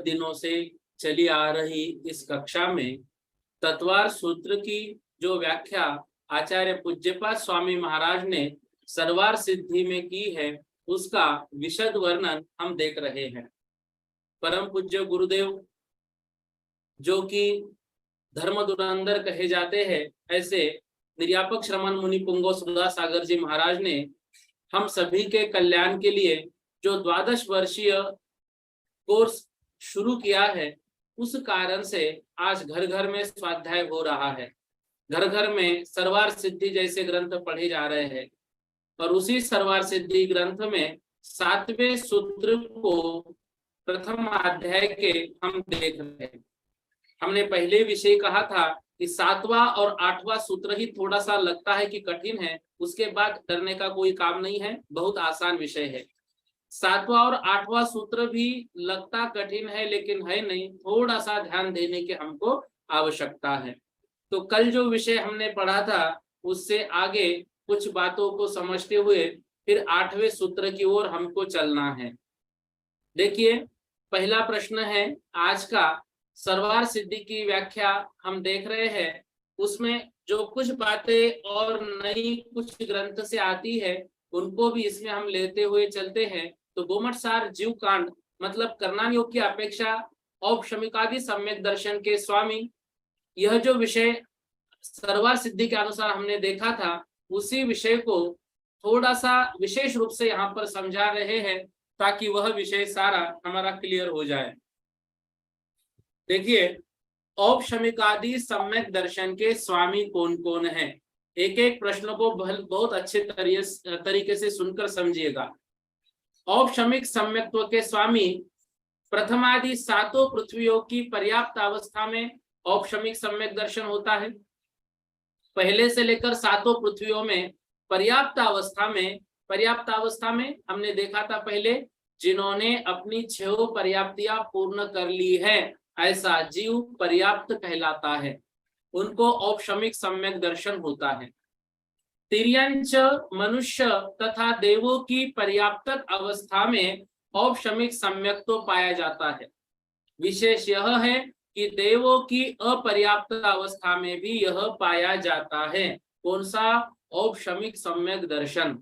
दिनों से चली आ रही इस कक्षा में तत्वार सूत्र की जो व्याख्या आचार्य पूज्यपाद स्वामी महाराज ने सर्वार सिद्धि में की है, उसका विशद वर्णन हम देख रहे हैं। परम पूज्य गुरुदेव जो कि धर्म धुरंधर कहे जाते हैं, ऐसे निर्यापक श्रमण मुनि पुंगव सुधा सागर जी महाराज ने हम सभी के कल्याण के लिए जो 12 वर्षीय कोर्स शुरू किया है, उस कारण से आज घर घर में स्वाध्याय हो रहा है, घर घर में सर्वार सिद्धि जैसे ग्रंथ पढ़े जा रहे हैं। और उसी सर्वार सिद्धि ग्रंथ में 7वें सूत्र को प्रथम अध्याय के हम देख रहे हैं। हमने पहले विषय कहा था कि 7वां और 8वां सूत्र ही थोड़ा सा लगता है कि कठिन है, उसके बाद डरने का कोई काम नहीं है, बहुत आसान विषय है। 7वां और 8वां सूत्र भी लगता कठिन है, लेकिन है नहीं, थोड़ा सा ध्यान देने की हमको आवश्यकता है। तो कल जो विषय हमने पढ़ा था, उससे आगे कुछ बातों को समझते हुए फिर 8वें सूत्र की ओर हमको चलना है। देखिए, पहला प्रश्न है आज का, सर्वार सिद्धि की व्याख्या हम देख रहे हैं। उसमें जो कुछ बातें और नई कुछ ग्रंथ से आती है, उनको भी इसमें हम लेते हुए चलते हैं। तो गोमटसार जीव कांड मतलब करनान योग की अपेक्षा औपशमिकादि सम्यक दर्शन के स्वामी, यह जो विषय सर्वार सिद्धि के अनुसार हमने देखा था, उसी विषय को थोड़ा सा विशेष रूप से यहाँ पर समझा रहे हैं, ताकि वह विषय सारा हमारा क्लियर हो जाए। देखिए, औपशमिकादि सम्यक दर्शन के स्वामी कौन कौन है, एक एक प्रश्न को बहुत अच्छे तरीके से सुनकर समझिएगा। औपशमिक सम्यक्त्व के स्वामी प्रथमादि 7 पृथ्वियों की पर्याप्त अवस्था में औपशमिक सम्यक दर्शन होता है। पहले से लेकर 7 पृथ्वियों में पर्याप्त अवस्था में हमने देखा था पहले, जिन्होंने अपनी 6 पर्याप्तियां पूर्ण कर ली है, ऐसा जीव पर्याप्त कहलाता है, उनको औपशमिक सम्यक दर्शन होता है। तिर्यंच मनुष्य तथा देवों की पर्याप्त अवस्था में औपशमिक सम्यक तो पाया जाता है। विशेष यह है कि देवों की अपर्याप्त अवस्था में भी यह पाया जाता है। कौन सा? औपशमिक सम्यक दर्शन।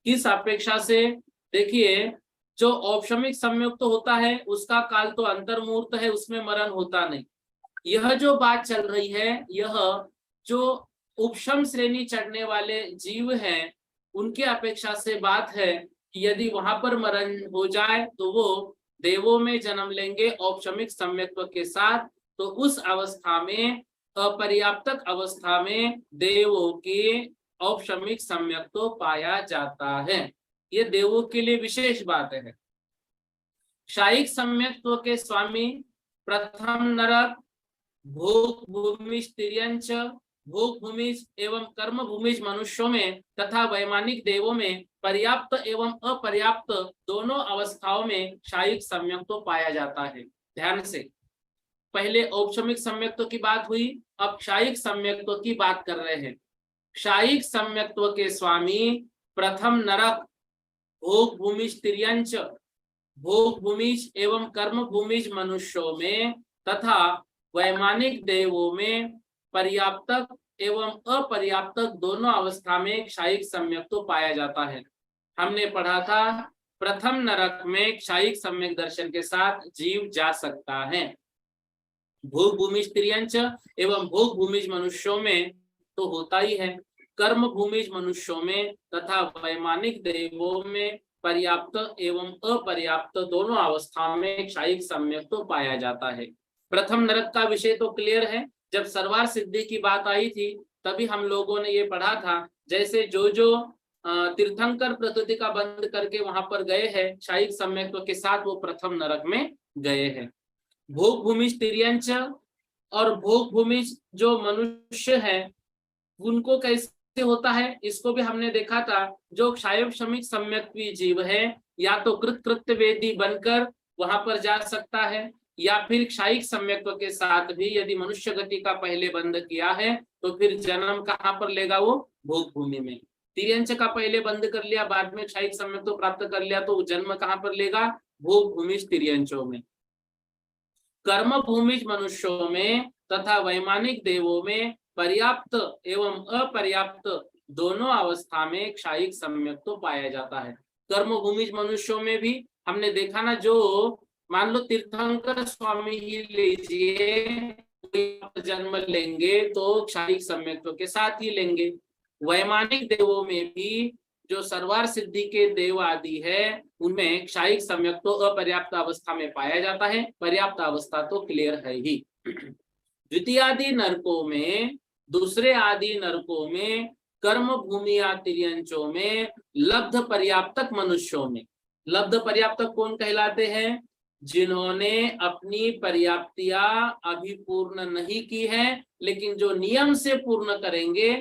किस अपेक्षा से? देखिए, जो औपशमिक सम्यक तो होता है उसका काल तो अंतर्मूर्त है, उसमें मरण होता नहीं। यह जो बात चल रही है, यह जो उपशम श्रेणी चढ़ने वाले जीव हैं, उनकी अपेक्षा से बात है कि यदि वहां पर मरण हो जाए तो वो देवों में जन्म लेंगे औपशमिक सम्यक्त्व के साथ। तो उस अवस्था में, अपर्याप्त अवस्था में देवों के औपशमिक सम्यक्त्व पाया जाता है। ये देवों के लिए विशेष बात है। शायिक सम्यक्त्व के स्वामी प्रथम नरक, भोग भूमिज तिर्यंच, भोग भूमिज एवं कर्म भूमिज मनुष्यों में तथा वैमानिक देवों में पर्याप्त एवं अपर्याप्त दोनों अवस्थाओं में शायिक सम्यक्त्व पाया जाता है। ध्यान से, पहले औपशमिक सम्यक्त्व की बात हुई, अब शायिक सम्यक्त्व की बात कर रहे हैं। शायिक सम्यक्त्व के स्वामी प्रथम नरक, भोग भूमिज तिर्यंच, भोग भूमिज एवं कर्म भूमिज मनुष्यों में तथा वैमानिक देवों में पर्याप्त एवं अपर्याप्त दोनों अवस्था में शायिक सम्यक तो पाया जाता है। हमने पढ़ा था प्रथम नरक में शायिक सम्यक दर्शन के साथ जीव जा सकता है। भोग भूमिज तिर्यंच एवं भोग भूमिज मनुष्यों में तो होता ही है, कर्म भूमिज मनुष्यों में तथा वैमानिक देवों में पर्याप्त एवं अपर्याप्त दोनों अवस्थाओं में शायिक सम्यक तो पाया जाता है। प्रथम नरक का विषय तो क्लियर है। जब सर्वार सिद्धि की बात आई थी तभी हम लोगों ने ये पढ़ा था, जैसे जो जो तीर्थंकर प्रकृति का बंद करके वहां पर गए हैं क्षायिक सम्यक्त्व के साथ, वो प्रथम नरक में गए हैं। भोग भूमिज तिर्यंच और भोग भूमिज जो मनुष्य है उनको कैसे होता है, इसको भी हमने देखा था। जो क्षायव श्रमिक सम्यक्त्वी जीव है या तो कृत्य वेदी बनकर वहां पर जा सकता है, या फिर क्षायिक सम्यक्त्व के साथ भी यदि मनुष्य गति का पहले बंद किया है तो फिर जन्म कहाँ पर लेगा, वो भोग भूमि में। तिर्यंच का पहले बंद कर लिया, बाद में क्षायिक सम्यक्त्व प्राप्त कर लिया, तो जन्म कहाँ पर लेगा, भोग भूमिज तिर्यंचों में। कर्म भूमिज मनुष्यों में तथा वैमानिक देवों में पर्याप्त एवं अपर्याप्त दोनों अवस्था में क्षायिक सम्यक्त्व पाया जाता है। कर्म भूमिज मनुष्यों में भी हमने देखा ना, जो मान लो तीर्थंकर स्वामी ही लीजिए जन्म लेंगे तो क्षायिक सम्यक्त्व के साथ ही लेंगे। वैमानिक देवों में भी जो सर्वार सिद्धि के देव आदि है उनमें क्षायिक सम्यक्त्व अपर्याप्त अवस्था में पाया जाता है, पर्याप्त अवस्था तो क्लियर है ही। द्वितीय आदि नरकों में, दूसरे आदि नरकों में, कर्म भूमि या तिर्यंचों में, लब्ध पर्याप्तक मनुष्यों में, लब्ध पर्याप्तक कौन कहलाते हैं, जिन्होंने अपनी पर्याप्तियां अभी पूर्ण नहीं की है लेकिन जो नियम से पूर्ण करेंगे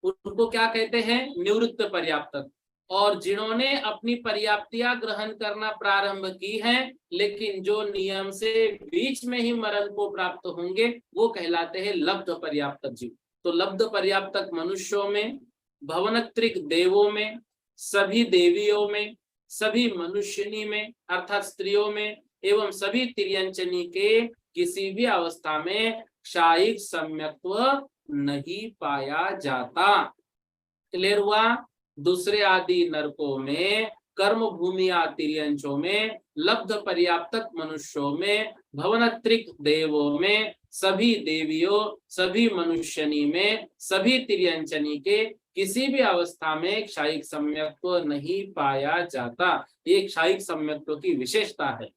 उनको क्या कहते हैं, निवृत्त पर्याप्तक। और जिन्होंने अपनी पर्याप्तियां ग्रहण करना प्रारंभ की है लेकिन जो नियम से बीच में ही मरण को प्राप्त होंगे वो कहलाते हैं लब्ध पर्याप्तक जीव। तो लब्ध पर्याप्तक मनुष्यों में, भवनत्रिक देवों में, सभी देवियों में, सभी मनुष्यनी में अर्थात स्त्रियों में एवं सभी तिर्यंचनी के किसी भी अवस्था में क्षायिक सम्यक्त्व नहीं पाया जाता। क्लियर हुआ। दूसरे आदि नरकों में, कर्म भूमि या तिर्यंचों में, लब्ध पर्याप्तक मनुष्यों में, भवनत्रिक देवों में, सभी देवियों, सभी मनुष्यनी में, सभी तिर्यंचनी के किसी भी अवस्था में क्षायिक सम्यक्त्व नहीं पाया जाता। ये क्षायिक सम्यक्त्व की विशेषता है।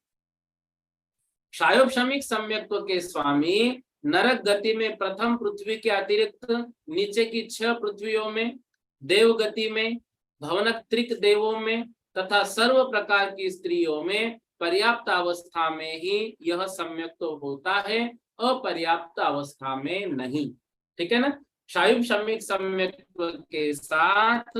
क्षायोपशमिक सम्यक्त्व के स्वामी नरक गति में प्रथम पृथ्वी के अतिरिक्त नीचे की 6 पृथ्वियों में, देव गति में, भवनत्रिक देवों में तथा सर्व प्रकार की स्त्रियों में पर्याप्त अवस्था में ही यह सम्यक्त्व होता है, अपर्याप्त अवस्था में नहीं। ठीक है ना। क्षायोपशमिक सम्यक्त्व के साथ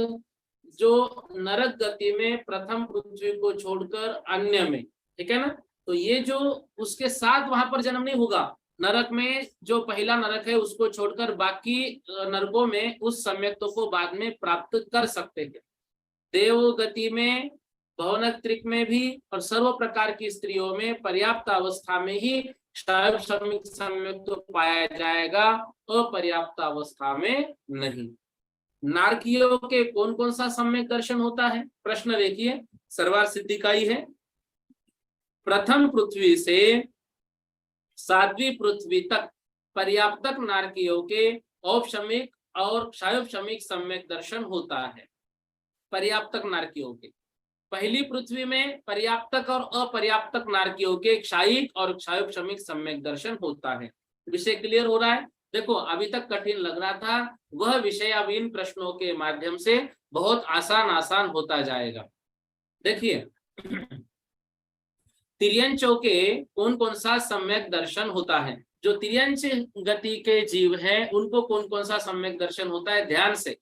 जो नरक गति में प्रथम पृथ्वी को छोड़कर अन्य में, ठीक है ना, तो ये जो उसके साथ वहां पर जन्म नहीं होगा। नरक में जो पहला नरक है उसको छोड़कर बाकी नरकों में उस सम्यक्त्व को बाद में प्राप्त कर सकते हैं। देव गति में, भवनत्रिक में भी और सर्व प्रकार की स्त्रियों में पर्याप्त अवस्था में ही क्षायोपशमिक सम्यक्त्व पाया जाएगा, अपर्याप्त अवस्था में नहीं। नारकियों के कौन कौन सा सम्यक दर्शन होता है, प्रश्न देखिए, सर्वार सिद्धि का ही है। प्रथम पृथ्वी से 7वीं पृथ्वी तक पर्याप्तक नारकियों के औपशमिक और क्षायोपशमिक सम्यक दर्शन होता है। पर्याप्तक नारकियों के पहली पृथ्वी में पर्याप्तक और अपर्याप्तक नारकियों के क्षायिक और क्षायोपशमिक सम्यक दर्शन होता है। विषय क्लियर हो रहा है। देखो अभी तक कठिन लग रहा था, वह विषय अब इन प्रश्नों के माध्यम से बहुत आसान होता जाएगा। देखिए तिर्यंचों के कौन कौन सा सम्यक दर्शन होता है। जो तिर्यंच गति के जीव हैं उनको कौन कौन सा सम्यक दर्शन होता है, ध्यान से।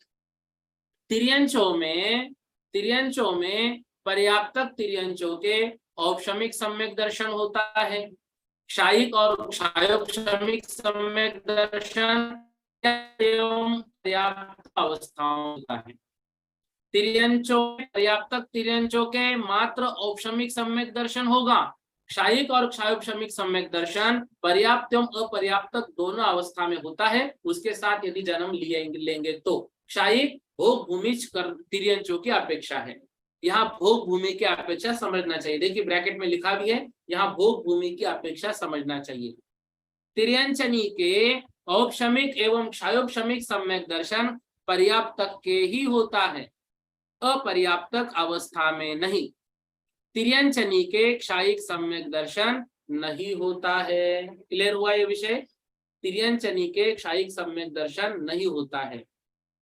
तिर्यंचों में पर्याप्तक तिर्यंचों के औपशमिक सम्यक दर्शन होता है। क्षायिक और क्षायोपशमिक सम्यक दर्शन एवं पर्याप्त अवस्थाओं होता है। पर्याप्तक तिर्यंचों के मात्र औपशमिक सम्यक दर्शन होगा। क्षायिक और क्षायोपशमिक सम्यक दर्शन पर्याप्त एवं अपर्याप्तक दोनों अवस्था में होता है। उसके साथ यदि जन्म लेंगे तो क्षायिक भोग भूमिज तिर्यंचों की अपेक्षा है। यहाँ भोग भूमि की अपेक्षा समझना चाहिए। देखिए ब्रैकेट में लिखा भी है, यहाँ भोग भूमि की अपेक्षा समझना चाहिए। तिर्यंचनी के औपशमिक एवं क्षायोपशमिक सम्यक दर्शन पर्याप्तक के ही होता है, अपर्याप्तक अवस्था में नहीं। तिर्यंचनी के क्षायिक सम्यक दर्शन नहीं होता है। क्लियर हुआ ये विषय। तिर्यंचनी के क्षायिक सम्यक दर्शन नहीं होता है।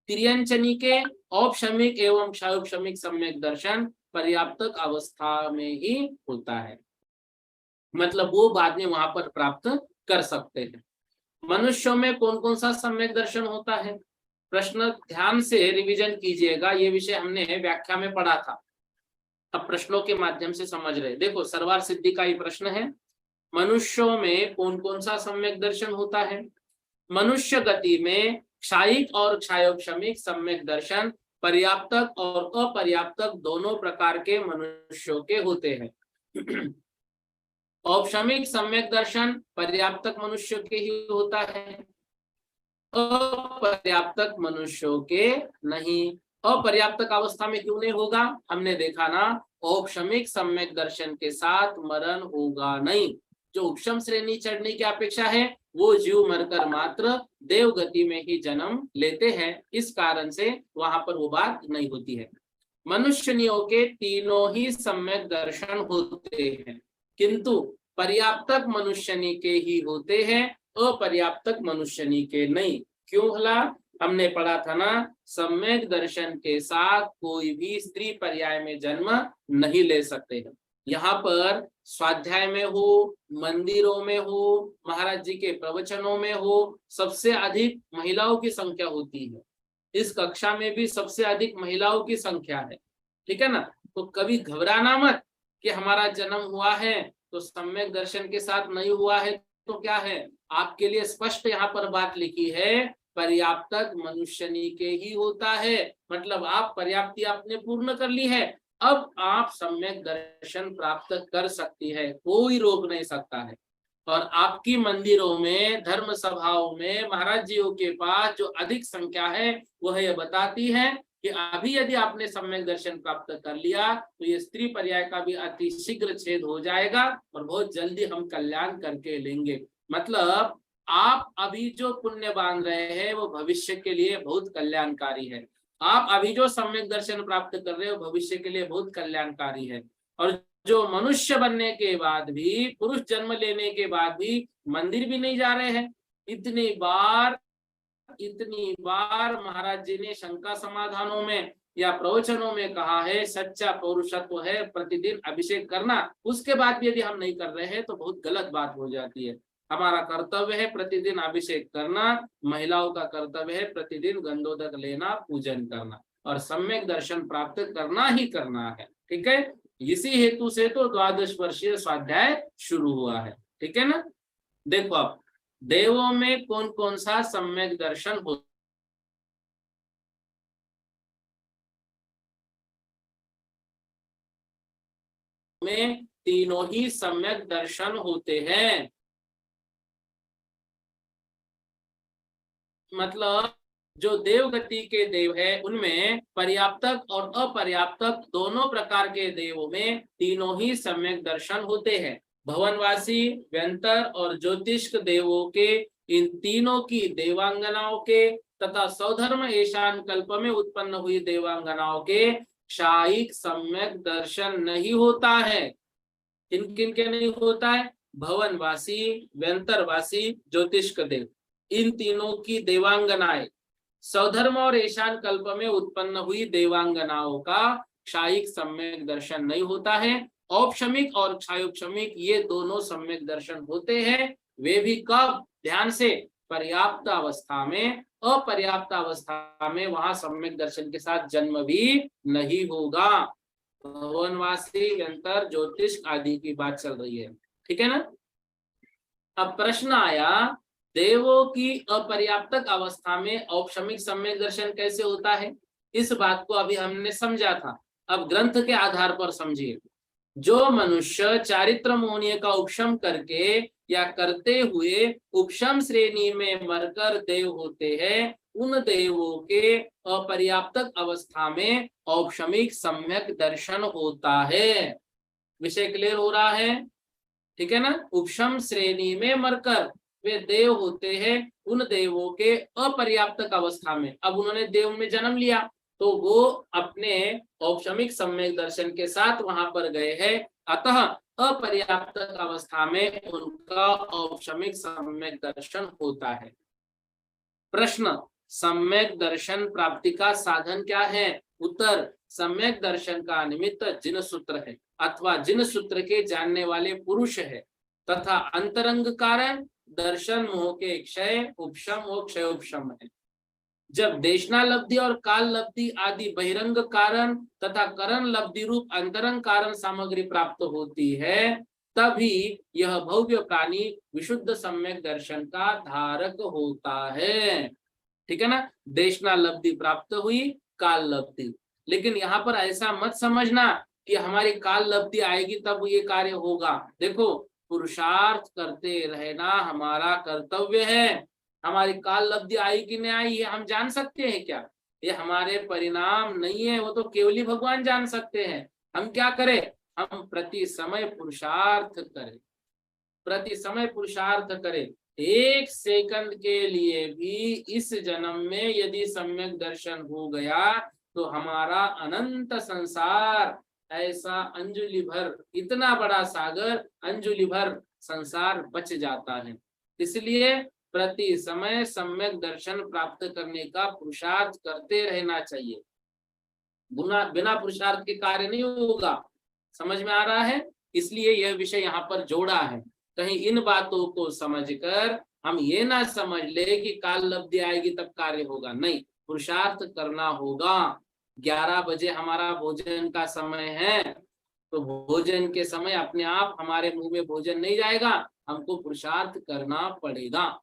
तिर्यंचनी के औपशमिक एवं क्षायोपशमिक सम्यक दर्शन पर्याप्तक अवस्था में ही होता है, मतलब वो बाद में वहां पर प्राप्त कर सकते हैं। मनुष्यों में कौन कौन सा सम्यक दर्शन होता है? प्रश्न ध्यान से रिवीजन कीजिएगा, ये विषय हमने व्याख्या में पढ़ा था, अब प्रश्नों के माध्यम से समझ रहे। देखो सर्वार सिद्धि का ये प्रश्न है, मनुष्यों में कौन कौन सा सम्यक दर्शन होता है? मनुष्य गति में क्षायिक और क्षायोपशमिक सम्यक दर्शन पर्याप्तक और अपर्याप्तक दोनों प्रकार के मनुष्यों के होते हैं। औपशमिक सम्यक दर्शन पर्याप्तक मनुष्य के ही होता है, अपर्याप्तक मनुष्यों के नहीं। अपर्याप्तक अवस्था में क्यों नहीं होगा? हमने देखा ना, औपशमिक सम्यक दर्शन के साथ मरण होगा नहीं। जो उपशम श्रेणी चढ़ने की अपेक्षा है वो जीव मरकर मात्र देव गति में ही जन्म लेते हैं, इस कारण से वहां पर वो बात नहीं होती है। मनुष्यनियों के तीनों ही सम्यक दर्शन होते हैं, किंतु पर्याप्तक मनुष्यनी के ही होते हैं, अपर्याप्तक मनुष्यनी के नहीं। क्यों भला? हमने पढ़ा था ना, सम्यक दर्शन के साथ कोई भी स्त्री पर्याय में जन्म नहीं ले सकते हैं। यहाँ पर स्वाध्याय में हो, मंदिरों में हो, महाराज जी के प्रवचनों में हो, सबसे अधिक महिलाओं की संख्या होती है। इस कक्षा में भी सबसे अधिक महिलाओं की संख्या है, ठीक है ना। तो कभी घबराना मत कि हमारा जन्म हुआ है तो सम्यक दर्शन के साथ नहीं हुआ है तो क्या है, आपके लिए स्पष्ट यहाँ पर बात लिखी है, पर्याप्तक मनुष्यनी के ही होता है। मतलब आप पर्याप्ति आपने पूर्ण कर ली है, अब आप सम्यक दर्शन प्राप्त कर सकती है, कोई रोक नहीं सकता है। और आपकी मंदिरों में, धर्म सभाओं में महाराज जियों के पास जो अधिक संख्या है वह यह बताती है कि अभी यदि आपने सम्यक दर्शन प्राप्त कर लिया तो ये स्त्री पर्याय का भी अति शीघ्र छेद हो जाएगा और बहुत जल्दी हम कल्याण करके लेंगे। मतलब आप अभी जो पुण्य बांध रहे हैं वो भविष्य के लिए बहुत कल्याणकारी है। आप अभी जो सम्यक दर्शन प्राप्त कर रहे हो भविष्य के लिए बहुत कल्याणकारी है। और जो मनुष्य बनने के बाद भी, पुरुष जन्म लेने के बाद भी मंदिर भी नहीं जा रहे हैं, इतनी बार महाराज जी ने शंका समाधानों में या प्रवचनों में कहा है, सच्चा पौरुषत्व है प्रतिदिन अभिषेक करना, उसके बाद भी यदि हम नहीं कर रहे हैं तो बहुत गलत बात हो जाती है। हमारा कर्तव्य है प्रतिदिन अभिषेक करना, महिलाओं का कर्तव्य है प्रतिदिन गंधोदक लेना, पूजन करना और सम्यक दर्शन प्राप्त करना ही करना है, ठीक है। इसी हेतु से तो 12 वर्षीय स्वाध्याय शुरू हुआ है, ठीक है ना। देखो अब देवों में कौन कौन सा सम्यक दर्शन हो, में तीनों ही सम्यक दर्शन होते हैं। मतलब जो देव गति के देव है उनमें पर्याप्तक और अपर्याप्तक दोनों प्रकार के देवों में तीनों ही सम्यक दर्शन होते हैं। भवनवासी, व्यंतर और ज्योतिष्क देवों के, इन तीनों की देवांगनाओं के तथा सौधर्म ईशान कल्प में उत्पन्न हुई देवांगनाओं के क्षायिक सम्यक दर्शन नहीं होता है। किन किन के नहीं होता है? भवनवासी, व्यंतरवासी, ज्योतिष्क देव, इन तीनों की देवांगनाएं, सौधर्म और ईशान कल्प में उत्पन्न हुई देवांगनाओं का क्षायिक सम्यक दर्शन नहीं होता है। औपशमिक और क्षायोपशमिक ये दोनों सम्यक दर्शन होते हैं, वे भी कब? ध्यान से, पर्याप्त अवस्था में। अपर्याप्त अवस्था में वहां सम्यक दर्शन के साथ जन्म भी नहीं होगा। भवनवासी, यंत्र, ज्योतिष आदि की बात चल रही है, ठीक है ना। अब प्रश्न आया, देवों की अपर्याप्तक अवस्था में औपशमिक सम्यक दर्शन कैसे होता है? इस बात को अभी हमने समझा था, अब ग्रंथ के आधार पर समझिए। जो मनुष्य चारित्र मोहनीय का उपशम करके या करते हुए उपशम श्रेणी में मरकर देव होते हैं, उन देवों के अपर्याप्तक अवस्था में औपशमिक सम्यक दर्शन होता है। विषय क्लियर हो रहा है, ठीक है ना। उपशम श्रेणी में मरकर वे देव होते हैं, उन देवों के अपर्याप्तक अवस्था में, अब उन्होंने देव में जन्म लिया तो वो अपने औपशमिक सम्यक दर्शन के साथ वहां पर गए हैं, अतः अपर्याप्तक अवस्था में उनका औपशमिक सम्यक दर्शन होता है। प्रश्न, सम्यक दर्शन प्राप्ति का साधन क्या है? उत्तर, सम्यक दर्शन का निमित्त जिन सूत्र है अथवा जिन सूत्र के जानने वाले पुरुष है, तथा अंतरंग कारण दर्शन मोह के क्षय उपशम और क्षय उपशम है। जब देशना लब्धि और काल लब्धि आदि बहिरंग कारण तथा करण लब्धि रूप अंतरंग कारण सामग्री प्राप्त होती है, तभी यह भव्य प्राणी विशुद्ध सम्यक दर्शन का धारक होता है। ठीक है ना, देशना लब्धि प्राप्त हुई, काल लब्धि। लेकिन यहाँ पर ऐसा मत समझना कि हमारी काल लब्धि आएगी तब ये कार्य होगा। देखो, पुरुषार्थ करते रहना हमारा कर्तव्य है। हमारी काल लब्धि आई कि नहीं आई ये हम जान सकते हैं क्या? ये हमारे परिणाम नहीं है, वो तो केवल ही भगवान जान सकते हैं। हम क्या करें? हम प्रति समय पुरुषार्थ करें, प्रति समय पुरुषार्थ करें। एक सेकंड के लिए भी इस जन्म में यदि सम्यक दर्शन हो गया तो हमारा अनंत संसार, ऐसा अंजुलि भर, इतना बड़ा सागर, अंजुलि भर संसार बच जाता है। इसलिए प्रति समय सम्यक दर्शन प्राप्त करने का पुरुषार्थ करते रहना चाहिए। बिना पुरुषार्थ के कार्य नहीं होगा। समझ में आ रहा है? इसलिए यह विषय यहाँ पर जोड़ा है। कहीं इन बातों को समझकर हम ये ना समझ ले कि काल लब्धि आएगी तब कार्य होगा। नहीं, पुरुषार्थ करना होगा। 11 बजे हमारा भोजन का समय है, तो भोजन के समय अपने आप हमारे मुंह में भोजन नहीं जाएगा, हमको पुरुषार्थ करना पड़ेगा।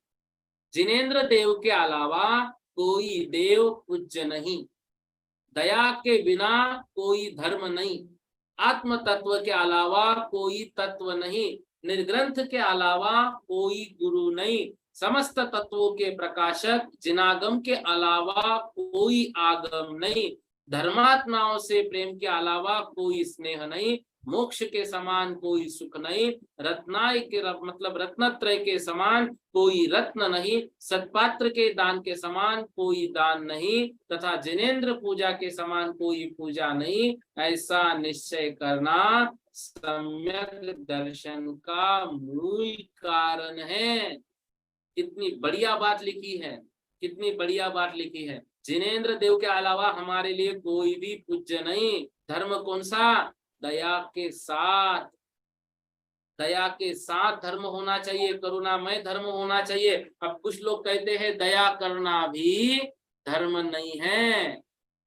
जिनेंद्र देव के अलावा कोई देव पूज्य नहीं, दया के बिना कोई धर्म नहीं, आत्म तत्व के अलावा कोई तत्व नहीं, निर्ग्रंथ के अलावा कोई गुरु नहीं, समस्त तत्वों के प्रकाशक जिनागम के अलावा कोई आगम नहीं, धर्मात्माओं से प्रेम के अलावा कोई स्नेह नहीं, मोक्ष के समान कोई सुख नहीं, रत्नाय के मतलब रत्नत्रय के समान कोई रत्न नहीं, सत्पात्र के दान के समान कोई दान नहीं, तथा जिनेंद्र पूजा के समान कोई पूजा नहीं, ऐसा निश्चय करना सम्यक दर्शन का मूल कारण है। कितनी बढ़िया बात लिखी है, कितनी बढ़िया बात लिखी है। जिनेंद्र देव के अलावा हमारे लिए कोई भी पूज्य नहीं। धर्म कौन सा? दया के साथ, दया के साथ धर्म होना चाहिए, करुणामय धर्म होना चाहिए। अब कुछ लोग कहते हैं दया करना भी धर्म नहीं है,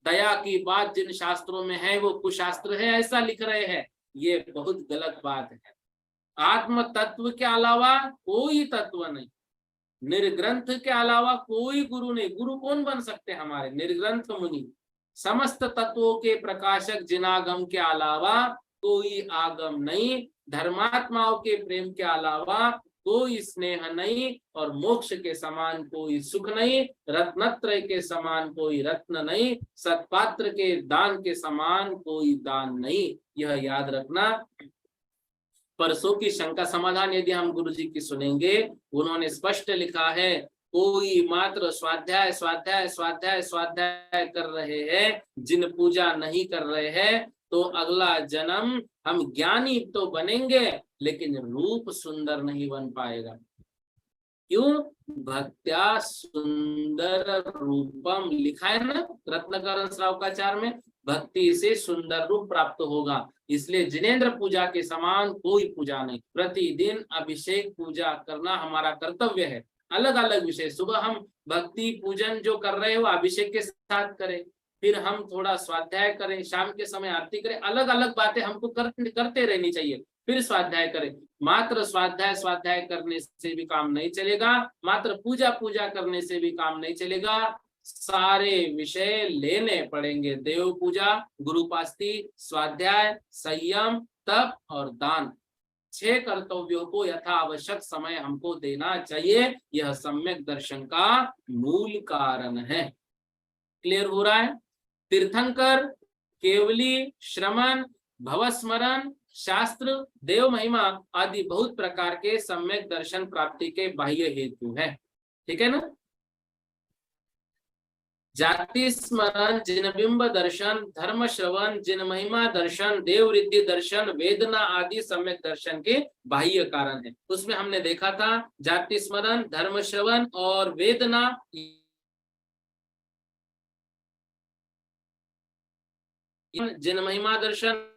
दया की बात जिन शास्त्रों में है वो कुशास्त्र है, ऐसा लिख रहे हैं। ये बहुत गलत बात है। आत्म तत्व के अलावा कोई तत्व नहीं, निर्ग्रंथ के अलावा कोई गुरु नहीं। गुरु कौन बन सकते हैं? हमारे निर्ग्रंथ मुनि। समस्त तत्वों के प्रकाशक जिनागम के अलावा कोई आगम नहीं, धर्मात्माओं के प्रेम के अलावा कोई स्नेह नहीं, और मोक्ष के समान कोई सुख नहीं, रत्नत्रय के समान कोई रत्न नहीं, सत्पात्र के दान के समान कोई दान नहीं। यह याद रखना। परसों की शंका समाधान यदि हम गुरु जी की सुनेंगे, उन्होंने स्पष्ट लिखा है, कोई मात्र स्वाध्याय स्वाध्याय स्वाध्याय स्वाध्याय कर रहे हैं, जिन पूजा नहीं कर रहे हैं, तो अगला जन्म हम ज्ञानी तो बनेंगे लेकिन रूप सुंदर नहीं बन पाएगा। क्यों? भक्त्या सुंदर रूपम लिखा है ना रत्नकरण श्रावकाचार में, भक्ति से सुंदर रूप प्राप्त होगा। इसलिए जिनेंद्र पूजा के समान कोई पूजा नहीं। प्रतिदिन अभिषेक पूजा करना हमारा कर्तव्य है। अलग अलग विषय, सुबह हम भक्ति पूजन जो कर रहे हो अभिषेक के साथ करें, फिर हम थोड़ा स्वाध्याय करें, शाम के समय आरती करें, अलग अलग बातें हमको करते रहनी चाहिए, फिर स्वाध्याय करें। मात्र स्वाध्याय स्वाध्याय करने से भी काम नहीं चलेगा, मात्र पूजा पूजा करने से भी काम नहीं चलेगा। सारे विषय लेने पड़ेंगे। देव पूजा, गुरुपास्ति, स्वाध्याय, संयम, तप और दान। 6 कर्तव्यों को यथा आवश्यक समय हमको देना चाहिए। यह सम्यक दर्शन का मूल कारण है। क्लियर हो रहा है? तीर्थंकर, केवली, श्रमण, भवस्मरण, शास्त्र, देव महिमा आदि बहुत प्रकार के सम्यक दर्शन प्राप्ति के बाह्य हेतु है। ठीक है ना? जाति स्मरण, जिन बिंब दर्शन, धर्म श्रवण, जिन महिमा दर्शन, देव रिद्धि दर्शन, वेदना आदि सम्यक दर्शन के बाह्य कारण है। उसमें हमने देखा था जाति स्मरण, धर्म श्रवण और वेदना, जिन महिमा दर्शन,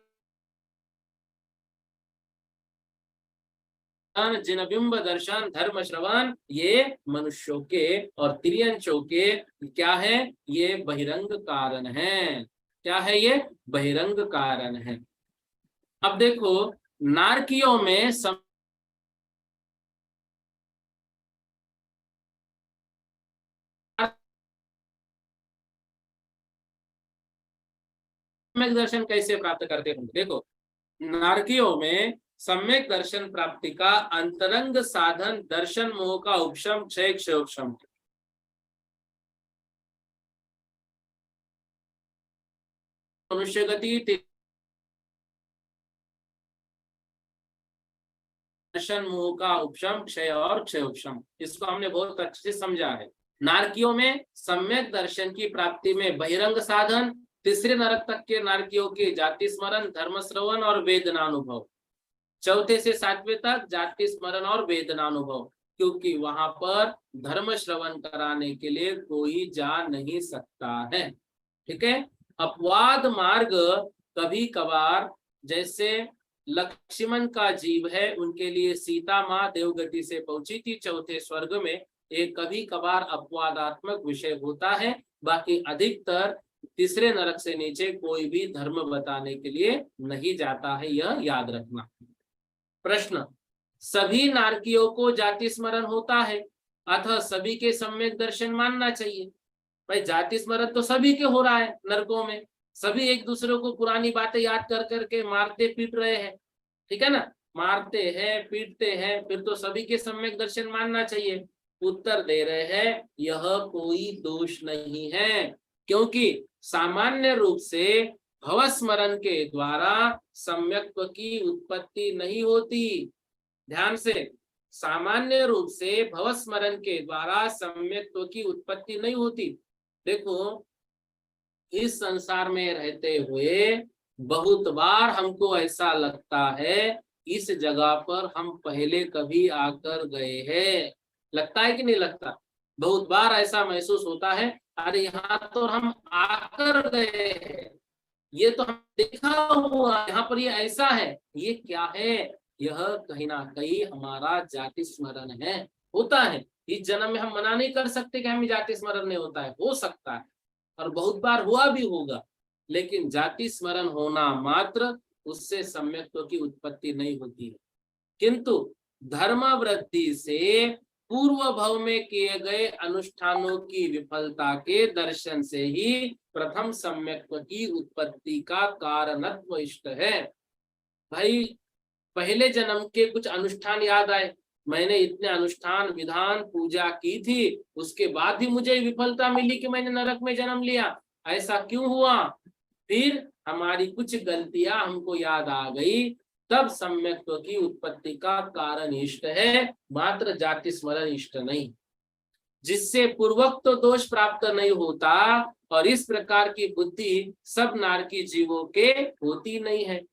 जिन बिंब दर्शन, धर्म श्रवण, ये मनुष्यों के और तिर्यंचों के क्या है, ये बहिरंग कारण है। क्या है ये? बहिरंग कारण है। अब देखो नारकियों में सम्यक दर्शन कैसे प्राप्त करते होंगे। देखो नारकियों में सम्यक दर्शन प्राप्ति का अंतरंग साधन दर्शन मोह का उपशम, क्षय क्षयोपशम। मनुष्य गति, दर्शन मोह का उपशम, क्षय और क्षयोपशम, इसको हमने बहुत अच्छे से समझा है। नारकियों में सम्यक दर्शन की प्राप्ति में बहिरंग साधन, तीसरे नरक तक के नारकियों के जाति स्मरण, धर्म श्रवण और वेदनानुभव, चौथे से सातवें तक जाति स्मरण और वेदनानुभव, क्योंकि वहां पर धर्म श्रवण कराने के लिए कोई जा नहीं सकता है। ठीक है। अपवाद मार्ग कभी कभार, जैसे लक्ष्मण का जीव है, उनके लिए सीता माँ देवगति से पहुंची थी चौथे स्वर्ग में, एक कभी कभार अपवादात्मक विषय होता है, बाकी अधिकतर तीसरे नरक से नीचे कोई भी धर्म बताने के लिए नहीं जाता है, यह याद रखना। प्रश्न, सभी नारकियों को जाति स्मरण होता है अतः सभी के सम्यक दर्शन मानना चाहिए। भाई जाति स्मरण तो सभी के हो रहा है नरकों में, सभी एक दूसरे को पुरानी बातें याद कर करके मारते पीट रहे हैं, ठीक है ना, मारते हैं पीटते हैं, फिर तो सभी के सम्यक दर्शन मानना चाहिए। उत्तर दे रहे हैं यह कोई दोष नहीं है, क्योंकि सामान्य रूप से भवस्मरण के द्वारा सम्यक्त्व की उत्पत्ति नहीं होती। ध्यान से, सामान्य रूप से भवस्मरण के द्वारा सम्यक्त्व की उत्पत्ति नहीं होती। देखो इस संसार में रहते हुए बहुत बार हमको ऐसा लगता है इस जगह पर हम पहले कभी आकर गए हैं, लगता है कि नहीं लगता? बहुत बार ऐसा महसूस होता है, अरे यहाँ तो हम आकर गए हैं, ये तो हम देखा हुआ, यहाँ पर ये ऐसा है, ये क्या है? यह कहीं ना कहीं हमारा जाति स्मरण है, होता है। इस जन्म में हम मना नहीं कर सकते कि हमें जाति स्मरण नहीं होता है, हो सकता है और बहुत बार हुआ भी होगा, लेकिन जाति स्मरण होना मात्र उससे सम्यक्त्व की उत्पत्ति नहीं होती है। किंतु धर्म वृद्धि से पूर्व भव में किए गए अनुष्ठानों की विफलता के दर्शन से ही प्रथम सम्यक्त्व की उत्पत्ति का कारणत्व इष्ट है। भाई पहले जन्म के कुछ अनुष्ठान याद आए, मैंने इतने अनुष्ठान विधान पूजा की थी, उसके बाद भी मुझे विफलता मिली कि मैंने नरक में जन्म लिया, ऐसा क्यों हुआ? फिर हमारी कुछ गलतियां हमको याद आ गई, तब सम्यक्त्व की उत्पत्ति का कारण इष्ट है, मात्र जाति स्मरण इष्ट नहीं। जिससे पूर्वोक्त तो दोष प्राप्त नहीं होता और इस प्रकार की बुद्धि सब नारकी जीवों के होती नहीं है,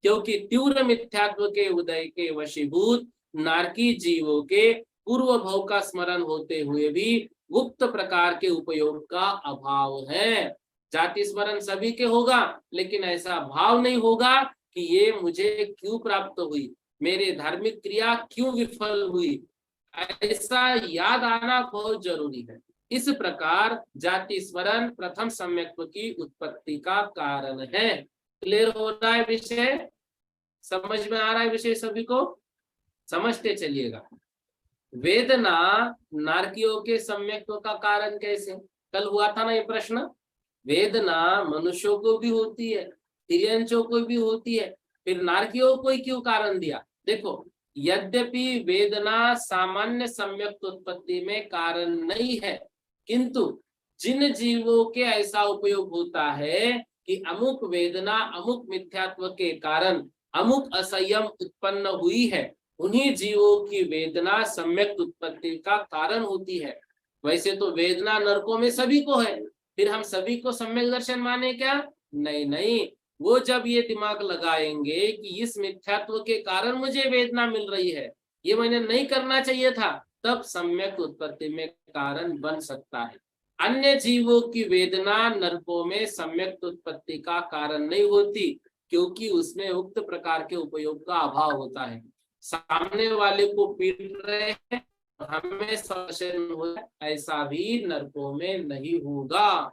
क्योंकि तीव्र मिथ्यात्व के उदय के वशीभूत नारकी जीवों के पूर्व भव का स्मरण होते हुए भी गुप्त प्रकार के उपयोग का अभाव है। जाति स्मरण सभी के होगा, लेकिन ऐसा भाव नहीं होगा कि ये मुझे क्यों प्राप्त हुई, मेरे धार्मिक क्रिया क्यों विफल हुई, ऐसा याद आना बहुत जरूरी है। इस प्रकार जाति स्मरण प्रथम सम्यक्त्व की उत्पत्ति का कारण है। क्लियर हो रहा है विषय? समझ में आ रहा है विषय सभी को? समझते चलिएगा। वेदना नारकियों के सम्यक्त्व का कारण कैसे? कल हुआ था ना ये प्रश्न। वेदना मनुष्यों को भी होती है, तिर्यंचों को भी होती है, फिर नारकियों को ही क्यों कारण दिया? देखो यद्यपि वेदना सामान्य सम्यक्त्व उत्पत्ति में कारण नहीं है, किंतु जिन जीवों के ऐसा उपयोग होता है कि अमुक वेदना अमुक मिथ्यात्व के कारण अमुक असंयम उत्पन्न हुई है, उन्हीं जीवों की वेदना सम्यक उत्पत्ति का कारण होती है। वैसे तो वेदना नरकों में सभी को है, फिर हम सभी को सम्यक दर्शन माने क्या? नहीं नहीं, वो जब ये दिमाग लगाएंगे कि इस मिथ्यात्व के कारण मुझे वेदना मिल रही है, ये मैंने नहीं करना चाहिए था, तब सम्यक उत्पत्ति में कारण बन सकता है। अन्य जीवों की वेदना नरकों में सम्यक उत्पत्ति का कारण नहीं होती, क्योंकि उसमें उक्त प्रकार के उपयोग का अभाव होता है। सामने वाले को पीट रहे हैं, हमें संशय हो, ऐसा भी नरकों में नहीं होगा।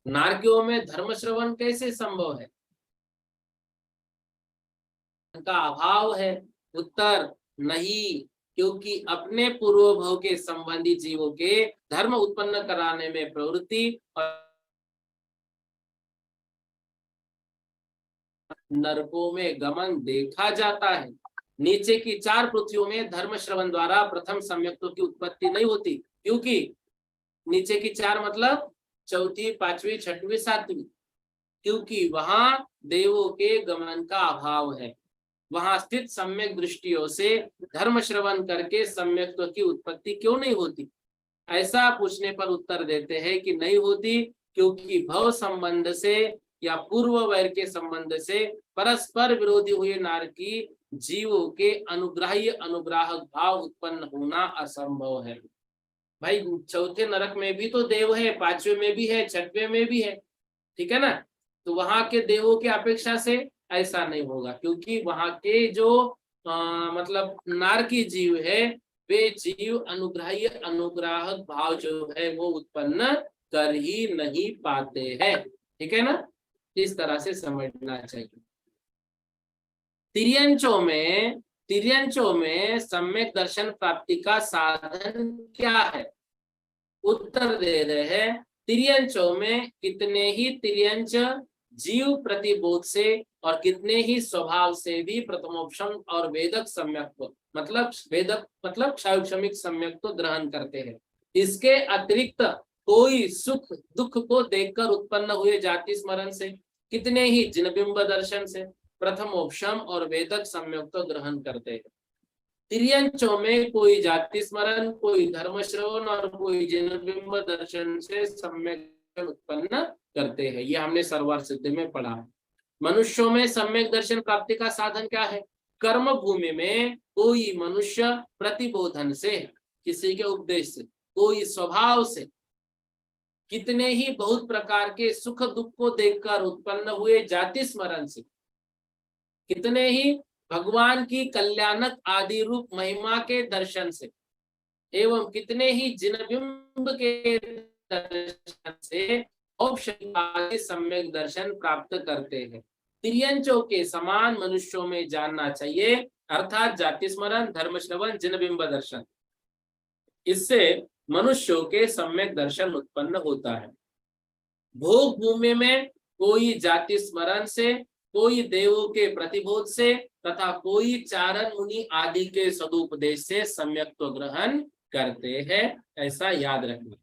नारकियों में धर्म श्रवण कैसे संभव है? का अभाव है। उत्तर नहीं, क्योंकि अपने पूर्वभव के संबंधी जीवों के धर्म उत्पन्न कराने में प्रवृत्ति और नरकों में गमन देखा जाता है। नीचे की 4 पृथ्वियों में धर्म श्रवण द्वारा प्रथम सम्यक्तों की उत्पत्ति नहीं होती, क्योंकि नीचे की 4 मतलब चौथी, पांचवी, छठवीं, सातवीं, क्योंकि वहां देवों के गमन का अभाव है। वहां स्थित सम्यक दृष्टियों से धर्म श्रवण करके सम्यक्त्व की उत्पत्ति क्यों नहीं होती? ऐसा पूछने पर उत्तर देते हैं कि नहीं होती, क्योंकि भव संबंध से या पूर्व वैर के संबंध से परस्पर विरोधी हुए नारकी जीवों के अनुग्राह्य अनुग्राहक भाव उत्पन्न होना असंभव है। भाई चौथे नरक में भी तो देव है, पांचवें में भी है, छठवें में भी है, ठीक है ना? तो वहां के देवों की अपेक्षा से ऐसा नहीं होगा, क्योंकि वहां के जो मतलब नारकी जीव है, वे जीव अनुग्राह्य अनुग्राहक भाव जो है वो उत्पन्न कर ही नहीं पाते हैं, ठीक है ना? इस तरह से समझना चाहिए। तिर्यंचों में सम्यक दर्शन प्राप्ति का साधन क्या है? उत्तर दे रहे हैं, तिर्यंचों में कितने ही तिर्यंच जीव प्रतिबोध से और कितने ही स्वभाव से भी प्रथमोपशम और वेदक सम्यक मतलब क्षमिक सम्यक तो ग्रहण करते हैं। इसके अतिरिक्त कोई सुख दुख को देखकर उत्पन्न हुए जाति स्मरण से, कितने ही जिनबिंब दर्शन से प्रथमोपशम और वेदक सम्यक तो ग्रहण करते हैं। तिर्यंचों में कोई जाति स्मरण, कोई धर्म श्रवण और कोई जिनबिंब दर्शन से सम्यक उत्पन्न करते हैं। ये हमने सर्वार्थ सिद्धि में पढ़ा। मनुष्यों में सम्यक दर्शन प्राप्ति का साधन क्या है? कर्म भूमि में कोई मनुष्य प्रतिबोधन से, किसी के उपदेश से, कोई स्वभाव से, कितने ही बहुत प्रकार के सुख दुख को देखकर उत्पन्न हुए जाति स्मरण से, कितने ही भगवान की कल्याणक आदि रूप महिमा के दर्शन से, एवं कितने ही जिनबिंब के दर्शन से सम्यक दर्शन प्राप्त करते हैं। तिर्यंचों के समान मनुष्यों में जानना चाहिए, अर्थात जाति स्मरण, धर्म श्रवण, जिनबिंब दर्शन। इससे मनुष्यों के सम्यक दर्शन उत्पन्न होता है। भोग भूमि में कोई जाति स्मरण से, कोई देवों के प्रतिबोध से तथा कोई चारण मुनि आदि के सदुपदेश से सम्यक्त्व ग्रहण करते हैं, ऐसा याद रखना।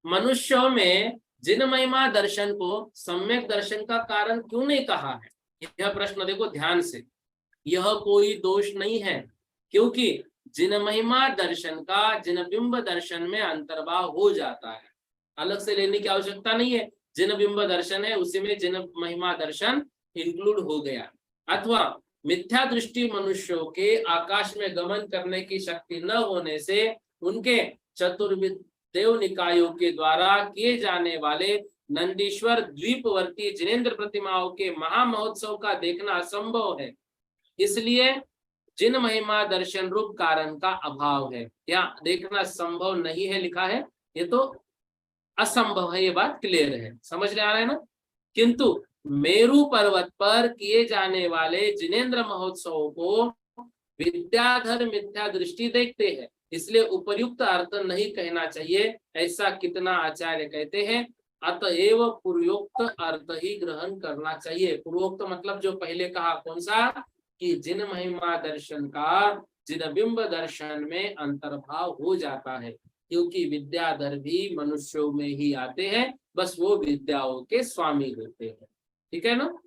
मनुष्यों में जिन महिमा दर्शन को सम्यक दर्शन का कारण क्यों नहीं कहा है? यह प्रश्न देखो ध्यान से, यह कोई दोष नहीं है, क्योंकि जिन महिमा दर्शन का जिनबिंब दर्शन में अंतर्भाव हो जाता है, अलग से लेने की आवश्यकता नहीं है। जिन बिंब दर्शन है उसी में जिन महिमा दर्शन इंक्लूड हो गया। अथवा मिथ्या दृष्टि मनुष्यों के आकाश में गमन करने की शक्ति न होने से उनके चतुर्विद देव निकायों के द्वारा किए जाने वाले नंदीश्वर द्वीपवर्ती जिनेन्द्र प्रतिमाओं के महामहोत्सव का देखना असंभव है, इसलिए जिन महिमा दर्शन रूप कारण का अभाव है। या देखना संभव नहीं है लिखा है, ये तो असंभव है, ये बात क्लियर है, समझ में आ रहा है ना? किंतु मेरू पर्वत पर किए जाने वाले जिनेन्द्र महोत्सव को विद्याधर मिथ्या दृष्टि देखते हैं, इसलिए उपर्युक्त अर्थ नहीं कहना चाहिए, ऐसा कितना आचार्य कहते हैं। अतएव पूर्वोक्त अर्थ ही ग्रहण करना चाहिए। पूर्वोक्त मतलब जो पहले कहा, कौन सा? कि जिन महिमा दर्शन का जिनबिंब दर्शन में अंतर्भाव हो जाता है, क्योंकि विद्याधर भी मनुष्यों में ही आते हैं, बस वो विद्याओं के स्वामी होते हैं, ठीक है ना?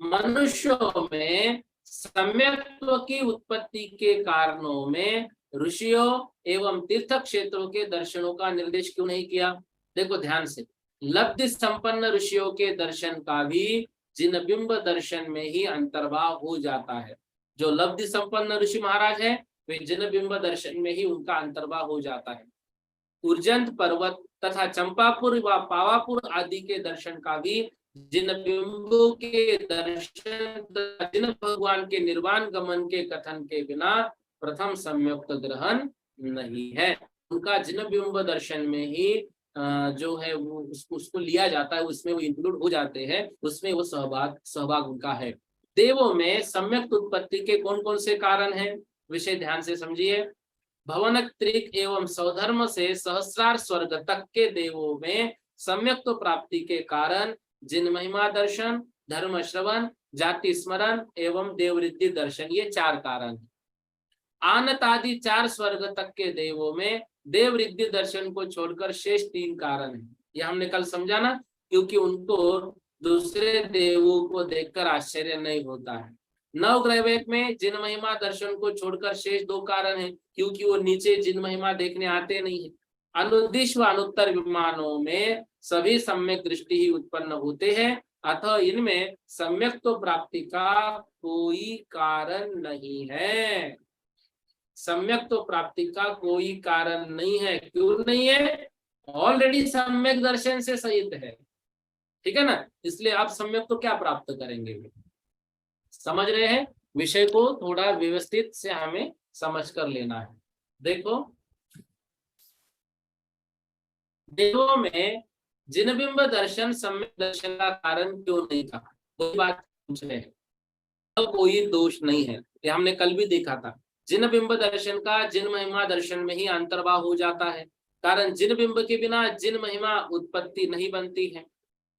मनुष्यों में सम्यक्त्व की उत्पत्ति के कारणों में ऋषियों एवं तीर्थ क्षेत्रों के दर्शनों का निर्देश क्यों नहीं किया? देखो ध्यान से, लब्धि संपन्न ऋषियों के दर्शन का भी जिनबिंब दर्शन में ही अंतर्भाव हो जाता है। जो लब्धि संपन्न ऋषि महाराज है वे जिन बिंब दर्शन में ही उनका अंतर्भाव हो जाता है। उर्जंत पर्वत तथा चंपापुर व पावापुर आदि के दर्शन का भी जिन बिंबों के दर्शन, जिन भगवान के निर्वाण गमन के कथन के बिना प्रथम सम्यक्त ग्रहण नहीं है। उनका जिन बिंब दर्शन में ही जो है वो उसको लिया जाता है, उसमें वो इंक्लूड हो जाते हैं, उसमें वो सहभाग उनका है। देवों में सम्यक उत्पत्ति के कौन कौन से कारण हैं, विषय ध्यान से समझिए। भवन त्रिक एवं स्वधर्म से सहस्रार स्वर्ग तक के देवों में सम्यक प्राप्ति के कारण जिन महिमा दर्शन, धर्म श्रवण, जाति स्मरण एवं देववृत्ति दर्शन, ये 4 कारण। आनत आदि 4 स्वर्ग तक के देवों में देववृत्ति दर्शन को छोड़कर शेष 3 कारण है। ये हमने कल समझा ना, क्योंकि उनको दूसरे देवों को देखकर आश्चर्य नहीं होता है। नवग्रह में जिन महिमा दर्शन को छोड़कर शेष 2 कारण है, क्योंकि वो नीचे जिन महिमा देखने आते नहीं है। अनुदिश व अनुत्तर विमानों में सभी सम्यक दृष्टि ही उत्पन्न होते हैं, अतः इनमें सम्यक तो प्राप्ति का कोई कारण नहीं है। सम्यक तो प्राप्ति का कोई कारण नहीं है। क्यों नहीं है? ऑलरेडी सम्यक दर्शन से सहित है, ठीक है ना, इसलिए आप सम्यक तो क्या प्राप्त करेंगे। समझ रहे हैं? विषय को थोड़ा व्यवस्थित से हमें समझ कर लेना है। देखो, देवों में जिन बिंब दर्शन सम्यक दर्शन का कारण क्यों नहीं था, कोई बात पूछ रहे हैं, तो कोई दोष नहीं है। ये हमने कल भी देखा था। जिन बिंब दर्शन का जिन महिमा दर्शन में ही अंतर्भाव हो जाता है, कारण जिन बिंब के बिना जिन महिमा उत्पत्ति नहीं बनती है।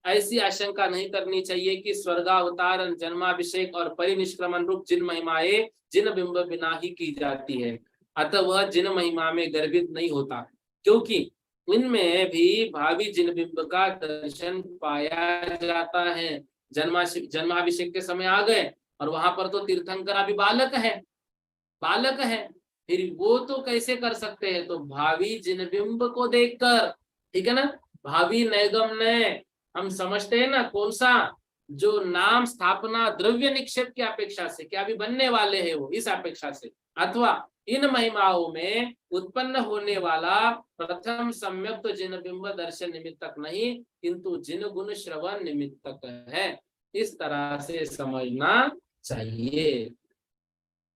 ऐसी आशंका नहीं करनी चाहिए कि स्वर्गावतारण, जन्माभिषेक और परिनिष्क्रमण रूप जिन महिमाएं जिन बिंब बिना ही की जाती है, अतः वह जिन महिमा में गर्भित नहीं होता, क्योंकि इनमें भी भावी जिन बिंब का दर्शन पाया जाता है। जन्माभिषेक के समय आ गए और वहां पर तो तीर्थंकर अभी बालक है, फिर वो तो कैसे कर सकते हैं, तो भावी जिन बिंब को देखकर, ठीक है ना, भावी नैगम्य हम समझते हैं ना, कौन सा, जो नाम स्थापना द्रव्य निक्षेप की अपेक्षा से, क्या अभी बनने वाले हैं वो, इस अपेक्षा से, अथवा इन महिमाओं में उत्पन्न होने वाला प्रथम सम्यक जिन बिंब दर्शन निमित्तक नहीं, किंतु जिन गुण श्रवण निमित्तक है। इस तरह से समझना चाहिए।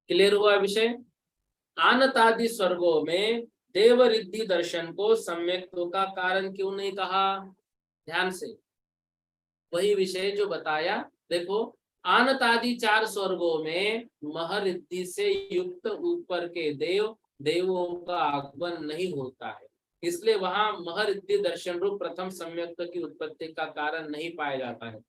क्लियर हुआ विषय? आनतादि स्वर्गों में देवरिद्धि दर्शन को सम्यक्त्व का कारण क्यों नहीं कहा? ध्यान से, वही विषय जो बताया। देखो, आनतादि 4 स्वर्गों में महरिद्धि से युक्त ऊपर के देवों का आगमन नहीं होता है, इसलिए वहां महरिद्धि दर्शन रूप प्रथम सम्यक्त्व की उत्पत्ति का कारण नहीं पाया जाता है।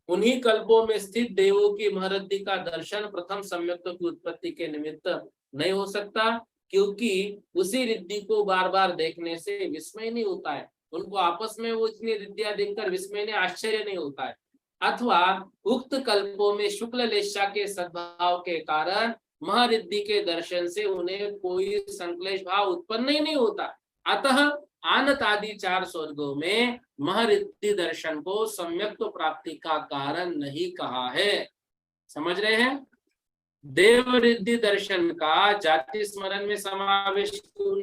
उन्हीं कल्पों में स्थित देवों की महरिद्धि का दर्शन प्रथम सम्यक्त्व की उत्पत्ति के निमित्त नहीं हो सकता, क्योंकि उसी रिद्धि को बार बार देखने से विस्मय नहीं होता है। उनको आपस में वो इतनी रिद्धियां देखकर विस्मय नहीं, आश्चर्य नहीं होता है। अथवा उक्त कल्पों में शुक्ल लेशा के सद्भाव के कारण महरिद्धि के दर्शन से उन्हें कोई संक्लेश भाव उत्पन्न ही नहीं होता। अतः आनत आदि 4 स्वर्गों में महरिद्धि दर्शन को सम्यक्त्व प्राप्ति का कारण नहीं कहा है। समझ रहे हैं? देवरिद्धि दर्शन का जाति स्मरण में समावेश क्यों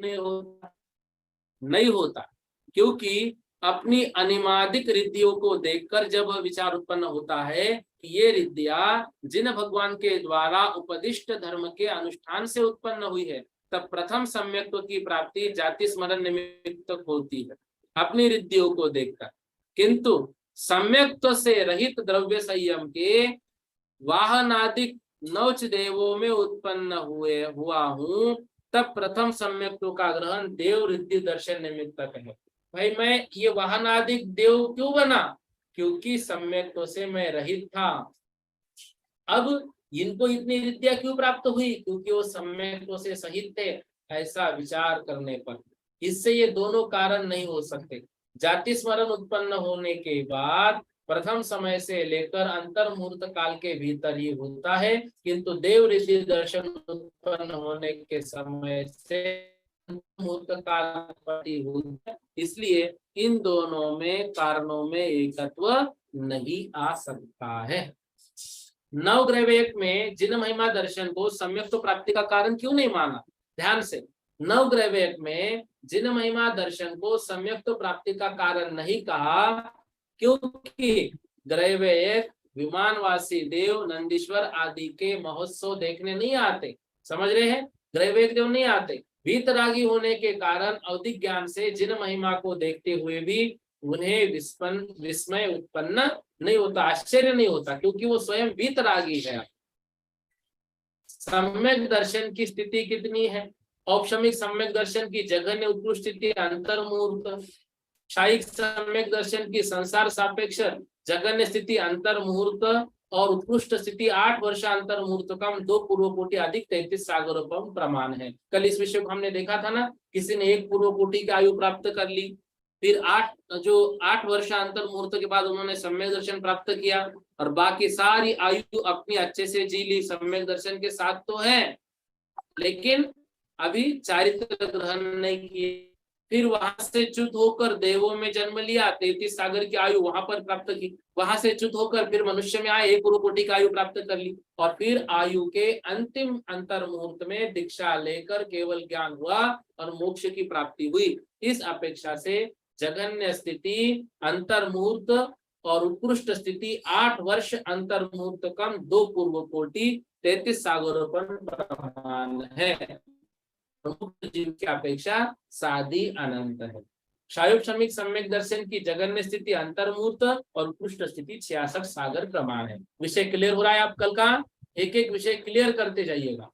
नहीं होता? क्योंकि अपनी अनिमादिक रिद्धियों को देखकर जब विचार उत्पन्न होता है कि ये रिद्धियां जिन भगवान के द्वारा उपदिष्ट धर्म के अनुष्ठान से उत्पन्न हुई है, तब प्रथम सम्यक्त्व की प्राप्ति जाति स्मरण निमित्त होती है, अपनी रिद्धियों को देखकर। किंतु सम्यक्त्व से रहित द्रव्य संयम के वाहनादिक 9 देवों में उत्पन्न हुआ हूँ, तब प्रथम सम्यक्त्व का ग्रहण देव रिद्धि दर्शन निमित्तक है। भाई, मैं ये वाहनादिक देव क्यों बना? क्योंकि सम्यक्त्व से मैं रहित था। अब इनको इतनी रिद्धियां क्यों प्राप्त हुई? क्योंकि वो सम्यक्त्व से सहित थे, ऐसा विचार करने पर। इससे ये दोनों कारण नहीं हो सकते। जाति स्मरण उत्पन्न होने के बाद प्रथम समय से लेकर अंतर मुहूर्त काल के भीतर ही होता है, किंतु देव रिद्धि दर्शन उत्पन्न होने के समय से मुहूर्त काल होता है। इसलिए इन दोनों में कारणों में एकत्व नहीं आ सकता है। नवग्रहवेक में जिन महिमा दर्शन को सम्यक प्राप्ति का कारण क्यों नहीं माना? ध्यान से, नवग्रहवेक में जिन महिमा दर्शन को सम्यक प्राप्ति का कारण नहीं कहा, क्योंकि ग्रहवेक विमानवासी देव, नंदीश्वर आदि के महोत्सव देखने नहीं आते। समझ रहे हैं? ग्रहवेक देव नहीं आते। वीतरागी होने के कारण अवधिक ज्ञान से जिन महिमा को देखते हुए भी उन्हें विस्मय उत्पन्न नहीं होता, आश्चर्य नहीं होता, क्योंकि वो स्वयं वीतरागी है। सम्यक दर्शन की स्थिति कितनी है? औपशमिक सम्यक दर्शन की जघन्य उत्कृष्ट स्थिति अंतर्मुहूर्त, क्षायिक सम्यक दर्शन की संसार सापेक्ष जघन्य स्थिति अंतर्मुहूर्त और उत्कृष्ट स्थिति 8 वर्ष अंतर्मुहूर्त कम 2 पूर्व कोटि अधिक 33 सागरोपम प्रमाण है। कल इस विषय को हमने देखा था ना, किसी ने 1 पूर्व कोटि की आयु प्राप्त कर ली, फिर 8 वर्ष अंतर मुहूर्त के बाद उन्होंने सम्यक दर्शन प्राप्त किया, और बाकी सारी आयु अपनी अच्छे से जी ली, सम्यक दर्शन के साथ तो है, लेकिन अभी चारित्र ग्रहण नहीं किए। फिर वहां से च्युत होकर देवों में जन्म लिया, 33 सागर की आयु वहां पर प्राप्त की, वहां से च्युत होकर फिर मनुष्य में आए, 1 पूर्व कोटि की आयु प्राप्त कर ली, और फिर आयु के अंतिम अंतर मुहूर्त में दीक्षा लेकर केवल ज्ञान हुआ और मोक्ष की प्राप्ति हुई। इस अपेक्षा से जघन्य स्थिति अंतर मुहूर्त और उत्कृष्ट स्थिति 8 वर्ष अंतर मुहूर्त कम 2 पूर्व कोटि 33 सागरोपम प्रमाण है। मुक्त जीव की अपेक्षा साधी अनंत है। क्षायोपशमिक सम्यक दर्शन की जघन्य स्थिति अंतर्मुहूर्त और उत्कृष्ट स्थिति 66 सागर प्रमाण है। विषय क्लियर हो रहा है? आप कल का एक एक विषय क्लियर करते जाइएगा।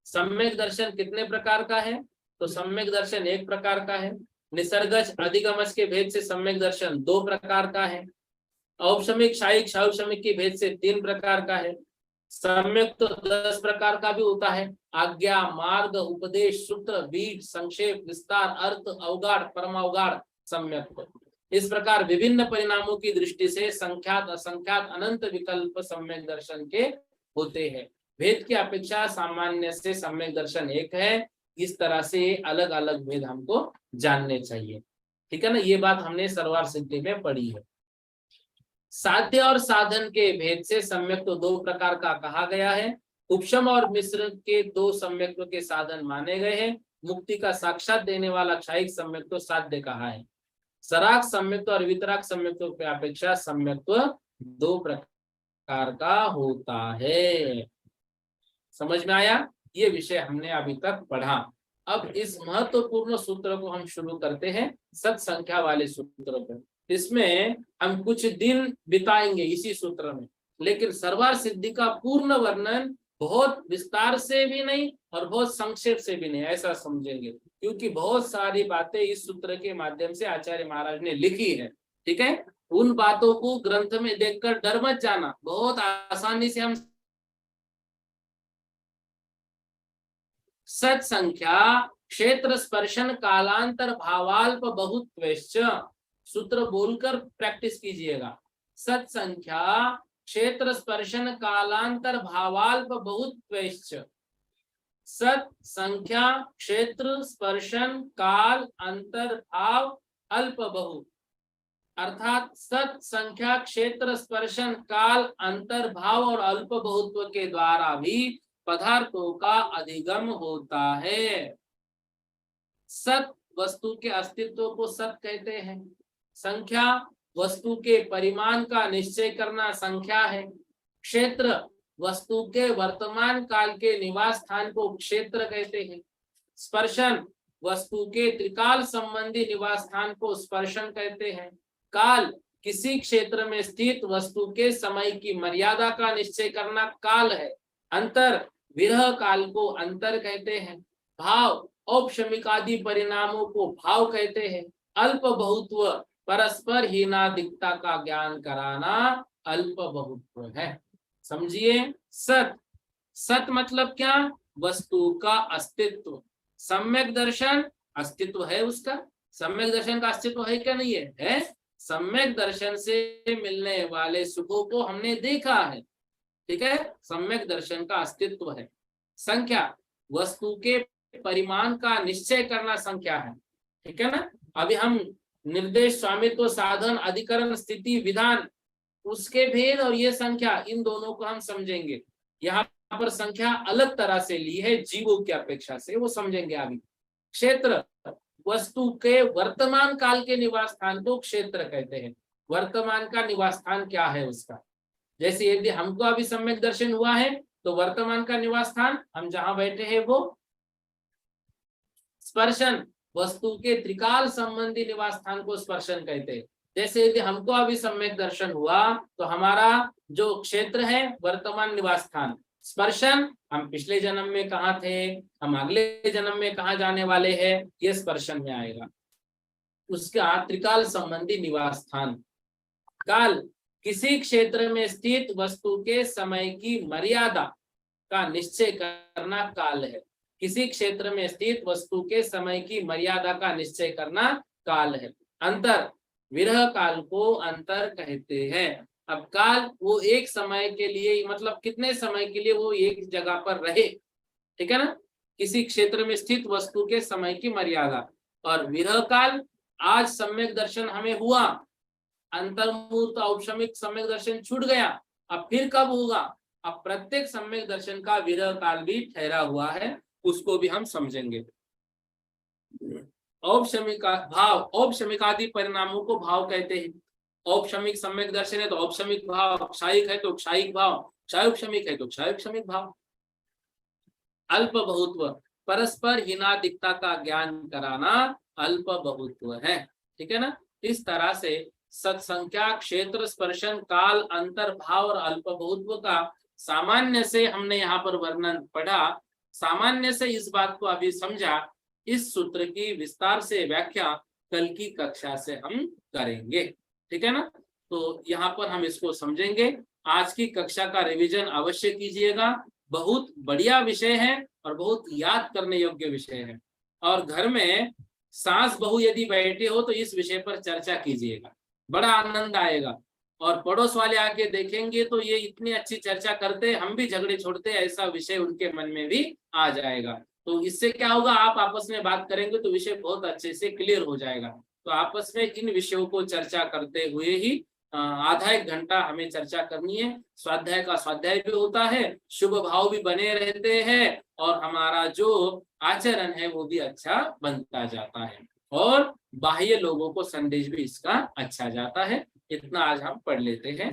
सम्यक दर्शन कितने प्रकार का है? तो सम्यक दर्शन 1 प्रकार का है। निसर्गज अधिगमज के भेद से सम्यक दर्शन 2 प्रकार का है। औपशमिक क्षायिक क्षायोपशमिक के भेद से 3 प्रकार का है। सम्यक तो 10 प्रकार का भी होता है। आज्ञा, मार्ग, उपदेश, सूत्र, बीज, संक्षेप, विस्तार, अर्थ, अवगाढ़, परमावगाढ़ सम्यक। इस प्रकार विभिन्न परिणामों की दृष्टि से संख्यात, असंख्यात, अनंत विकल्प सम्यक दर्शन के होते हैं। भेद की अपेक्षा सामान्य से सम्यक दर्शन एक है। इस तरह से अलग अलग भेद हमको जानने चाहिए, ठीक है ना? ये बात हमने सर्वार सिद्धि में पढ़ी है। साध्य और साधन के भेद से सम्यक तो 2 प्रकार का कहा गया है। उपशम और मिश्र के 2 सम्यक के साधन माने गए हैं। मुक्ति का साक्षात देने वाला क्षायिक सम्यक तो साध्य कहा है। सराग सम्यक और वितराग सम्यक की अपेक्षा सम्यक 2 प्रकार का होता है। समझ में आया? ये विषय हमने अभी तक पढ़ा। अब इस महत्वपूर्ण सूत्र को हम शुरू करते हैं, सत संख्या वाले सूत्र पर। इसमें हम कुछ दिन बिताएंगे इसी सूत्र में, लेकिन सर्वार सिद्धि का पूर्ण वर्णन बहुत विस्तार से भी नहीं और बहुत संक्षेप से भी नहीं, ऐसा समझेंगे, क्योंकि बहुत सारी बातें इस सूत्र के माध्यम से आचार्य महाराज ने लिखी है। ठीक है, उन बातों को ग्रंथ में देखकर डर मत जाना, बहुत आसानी से हम सत संख्या क्षेत्र स्पर्शन कालांतर भावाल्प बहुत्वेश्च, सूत्र बोलकर प्रैक्टिस कीजिएगा। सत संख्या क्षेत्र स्पर्शन कालांतर भावाल्प बहुत्वेश्च। सत संख्या क्षेत्र स्पर्शन काल अंतर भाव अल्प बहु, अर्थात सत संख्या क्षेत्र स्पर्शन काल अंतर भाव और अल्प बहुत्व के द्वारा भी पदार्थों का अधिगम होता है। सत वस्तु के अस्तित्व को सत कहते हैं। संख्या वस्तु के परिमाण का निश्चय करना संख्या है। क्षेत्र वस्तु के वर्तमान काल के निवास स्थान को क्षेत्र कहते हैं। स्पर्शन वस्तु के त्रिकाल संबंधी निवास स्थान को स्पर्शन कहते हैं। काल किसी क्षेत्र में स्थित वस्तु के समय की मर्यादा का निश्चय करना काल है। अंतर विरह काल को अंतर कहते हैं। भाव औपशमिक आदि परिणामों को भाव कहते हैं। अल्प बहुत्व परस्पर हीनादिकता का ज्ञान कराना अल्प बहुत्व है। समझिए, सत सत मतलब क्या? वस्तु का अस्तित्व। सम्यक दर्शन अस्तित्व है उसका। सम्यक दर्शन का अस्तित्व है क्या? नहीं है, है। सम्यक दर्शन से मिलने वाले सुखों को हमने देखा है। ठीक है, सम्यक दर्शन का अस्तित्व है। संख्या वस्तु के परिमाण का निश्चय करना संख्या है। ठीक है ना? अभी हम निर्देश, स्वामित्व, साधन, अधिकरण, स्थिति, विधान उसके भेद और ये संख्या, इन दोनों को हम समझेंगे। यहाँ पर संख्या अलग तरह से ली है जीवों की अपेक्षा से, वो समझेंगे अभी। क्षेत्र, वस्तु के वर्तमान काल के निवास स्थान को क्षेत्र कहते हैं। वर्तमान का निवास स्थान क्या है उसका, जैसे यदि हमको अभी सम्यक दर्शन हुआ है तो वर्तमान का निवास स्थान हम जहां बैठे हैं वो स्पर्शन, वस्तु के त्रिकाल संबंधी निवास स्थान को स्पर्शन कहते हैं। जैसे यदि हमको अभी सम्यक दर्शन हुआ तो हमारा जो क्षेत्र है वर्तमान निवास स्थान, स्पर्शन हम पिछले जन्म में कहाँ थे, हम अगले जन्म में कहाँ जाने वाले हैं, ये स्पर्शन में आएगा। उसका त्रिकाल संबंधी निवास स्थान। काल, किसी क्षेत्र में स्थित वस्तु के समय की मर्यादा का निश्चय करना काल है। किसी क्षेत्र में स्थित वस्तु के समय की मर्यादा का निश्चय करना काल है। अंतर, विरह काल को अंतर कहते हैं। अब काल वो एक समय के लिए, मतलब कितने समय के लिए वो एक जगह पर रहे, ठीक है ना, किसी क्षेत्र में स्थित वस्तु के समय की मर्यादा। और विरह काल, आज सम्यक दर्शन हमें हुआ, अंतर्मुहूर्त औपशमिक सम्यक दर्शन छूट गया, अब फिर कब होगा, अब प्रत्येक सम्यक दर्शन का विरह काल भी ठहरा हुआ है, उसको भी हम समझेंगे। औपशमिक भाव, औपशमिक आदि परिणामों को भाव कहते हैं। औपशमिक सम्यक दर्शन है तो औपशमिक भाव, क्षायिक है तो क्षायिक भाव, क्षायोपशमिक है तो क्षायोपशमिक भाव। अल्प बहुत्व, परस्पर हीनादिकता का ज्ञान कराना अल्प बहुत्व है, ठीक है ना। इस तरह से सत्संख्या, क्षेत्र, स्पर्शन, काल, अंतर, भाव और अल्प बहुत्व का सामान्य से हमने यहाँ पर वर्णन पढ़ा। सामान्य से इस बात को अभी समझा, इस सूत्र की विस्तार से व्याख्या कल की कक्षा से हम करेंगे, ठीक है ना। तो यहाँ पर हम इसको समझेंगे। आज की कक्षा का रिवीजन अवश्य कीजिएगा, बहुत बढ़िया विषय है और बहुत याद करने योग्य विषय है। और घर में सास बहू यदि बैठे हो तो इस विषय पर चर्चा कीजिएगा, बड़ा आनंद आएगा। और पड़ोस वाले आके देखेंगे तो ये इतनी अच्छी चर्चा करते, हम भी झगड़े छोड़ते, ऐसा विषय उनके मन में भी आ जाएगा। तो इससे क्या होगा, आप आपस में बात करेंगे तो विषय बहुत अच्छे से क्लियर हो जाएगा। तो आपस में इन विषयों को चर्चा करते हुए ही आधा एक घंटा हमें चर्चा करनी है। स्वाध्याय का स्वाध्याय भी होता है, शुभ भाव भी बने रहते हैं और हमारा जो आचरण है वो भी अच्छा बनता जाता है और बाह्य लोगों को संदेश भी इसका अच्छा जाता है। इतना आज हम पढ़ लेते हैं।